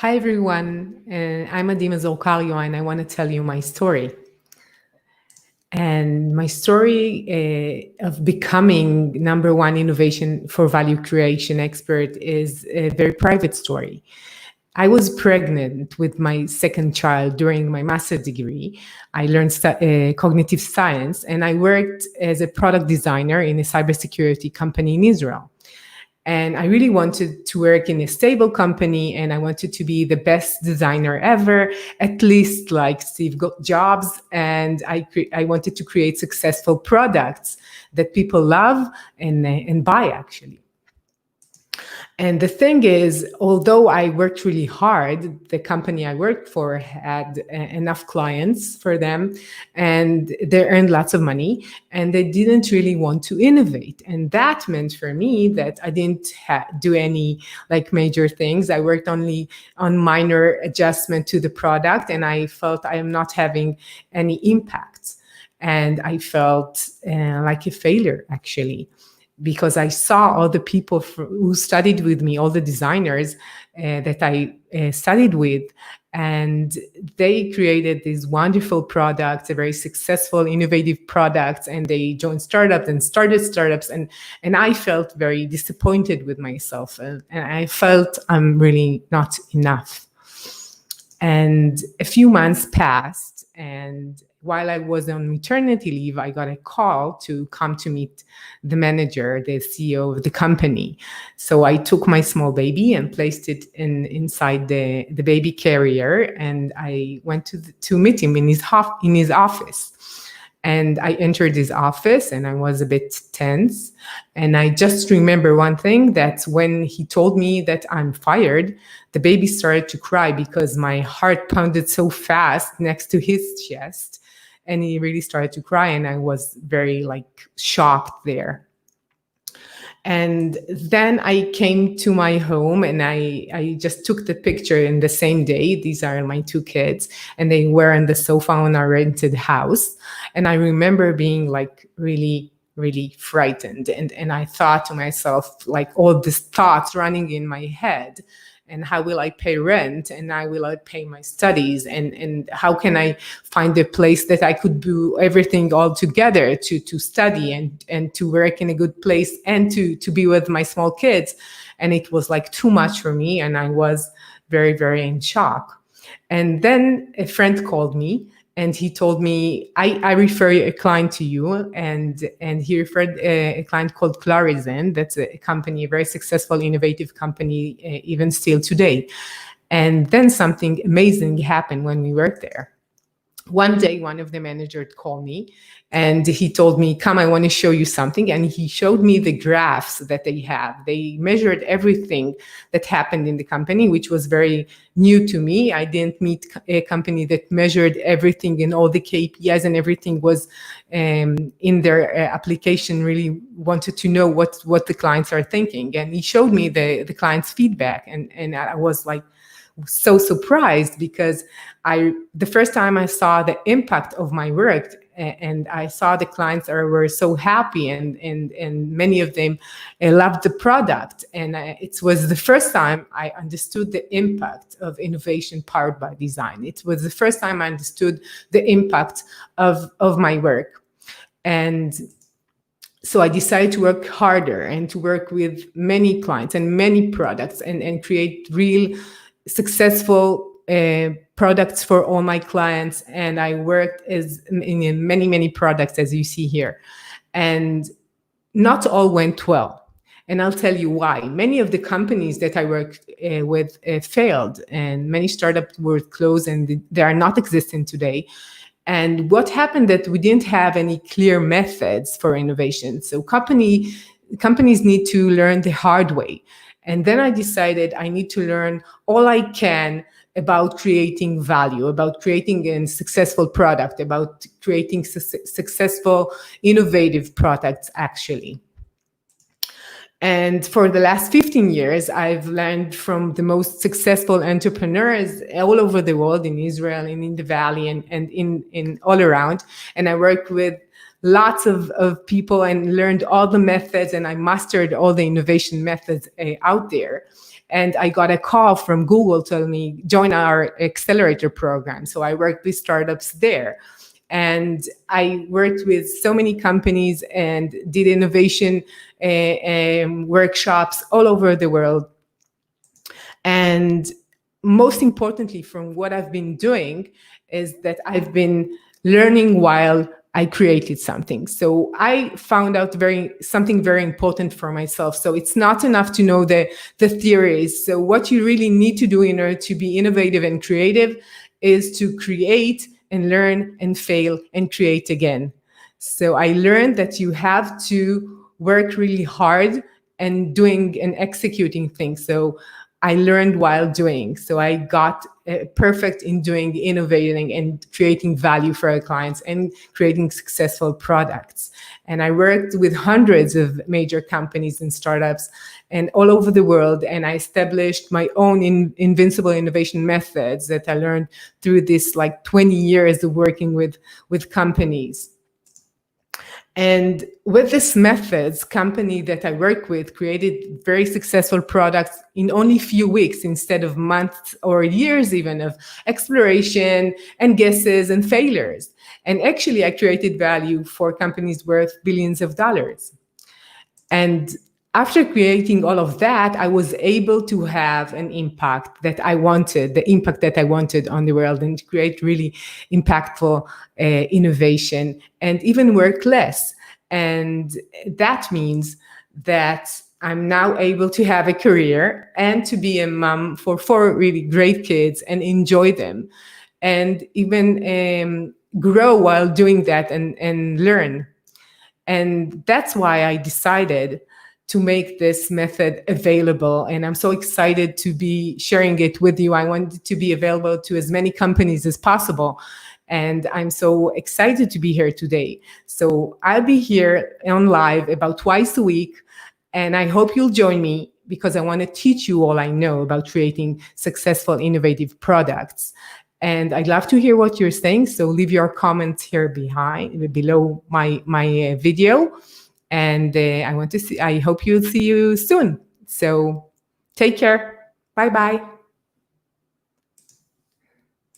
Hi everyone, I'm Mazor Kario and I want to tell you my story. And my story of becoming number one innovation for value creation expert is a very private story. I was pregnant with my second child during my master's degree. I learned cognitive science and I worked as a product designer in a cybersecurity company in Israel. And I really wanted to work in a stable company and I wanted to be the best designer ever, at least like Steve Jobs. And I wanted to create successful products that people love and buy actually. And the thing is, although I worked really hard, the company I worked for had enough clients for them and they earned lots of money and they didn't really want to innovate. And that meant for me that I didn't do any like major things. I worked only on minor adjustment to the product and I felt I am not having any impact. And I felt like a failure actually, because I saw all the people who studied with me, all the designers that I studied with, and they created these wonderful products, a very successful, innovative products, and they joined startups and started startups, and I felt very disappointed with myself, and I felt I'm really not enough. And a few months passed, and while I was on maternity leave, I got a call to come to meet the manager, the CEO of the company. So I took my small baby and placed it inside the baby carrier, and I went to meet him in his office. And I entered his office and I was a bit tense. And I just remember one thing, that when he told me that I'm fired, the baby started to cry because my heart pounded so fast next to his chest. And he really started to cry and I was very shocked there. And then I came to my home and I just took the picture in the same day. These are my two kids and they were on the sofa on our rented house. And I remember being really, really frightened. And I thought to myself, all these thoughts running in my head. And how will I pay rent? And how will I pay my studies? And how can I find a place that I could do everything all together to study and to work in a good place and to be with my small kids? And it was too much for me. And I was very, very in shock. And then a friend called me and he told me, I refer a client to you. And he referred a client called Clarizen. That's a company, a very successful, innovative company, even still today. And then something amazing happened when we worked there. One day, one of the managers called me and he told me, come, I want to show you something. And he showed me the graphs that they have. They measured everything that happened in the company, which was very new to me. I didn't meet a company that measured everything and all the KPIs and everything was in their application, really wanted to know what the clients are thinking. And he showed me the client's feedback. And I was so surprised because the first time I saw the impact of my work and I saw the clients were so happy and many of them loved the product. And it was the first time I understood the impact of innovation powered by design. It was the first time I understood the impact of my work. And so I decided to work harder and to work with many clients and many products and create real successful products for all my clients. And I worked in many, many products, as you see here. And not all went well. And I'll tell you why. Many of the companies that I worked with failed, and many startups were closed and they are not existing today. And what happened that we didn't have any clear methods for innovation. So companies need to learn the hard way. And then I decided I need to learn all I can about creating value, about creating a successful product, about creating successful, innovative products, actually. And for the last 15 years, I've learned from the most successful entrepreneurs all over the world, in Israel and in the Valley and in all around. And I work with lots of people and learned all the methods, and I mastered all the innovation methods out there. And I got a call from Google telling me, join our accelerator program. So I worked with startups there. And I worked with so many companies and did innovation workshops all over the world. And most importantly, from what I've been doing is that I've been learning while I created something. So I found out something very important for myself. So it's not enough to know the theories. So what you really need to do in order to be innovative and creative is to create and learn and fail and create again. So I learned that you have to work really hard and doing and executing things. So I learned while doing. So I got perfect in doing, innovating, and creating value for our clients and creating successful products. And I worked with hundreds of major companies and startups and all over the world. And I established my own Invincible innovation methods that I learned through this like 20 years of working with companies. And with these methods, company that I work with created very successful products in only a few weeks instead of months or years even of exploration and guesses and failures. And actually, I created value for companies worth billions of dollars. And after creating all of that, I was able to have an impact that I wanted, the impact that I wanted on the world, and to create really impactful innovation and even work less. And that means that I'm now able to have a career and to be a mom for 4 really great kids and enjoy them, and even grow while doing that and learn. And that's why I decided to make this method available. And I'm so excited to be sharing it with you. I want it to be available to as many companies as possible. And I'm so excited to be here today. So I'll be here on live about twice a week. And I hope you'll join me because I want to teach you all I know about creating successful, innovative products. And I'd love to hear what you're saying. So leave your comments here below my video. And I hope you'll see you soon. So take care. Bye-bye.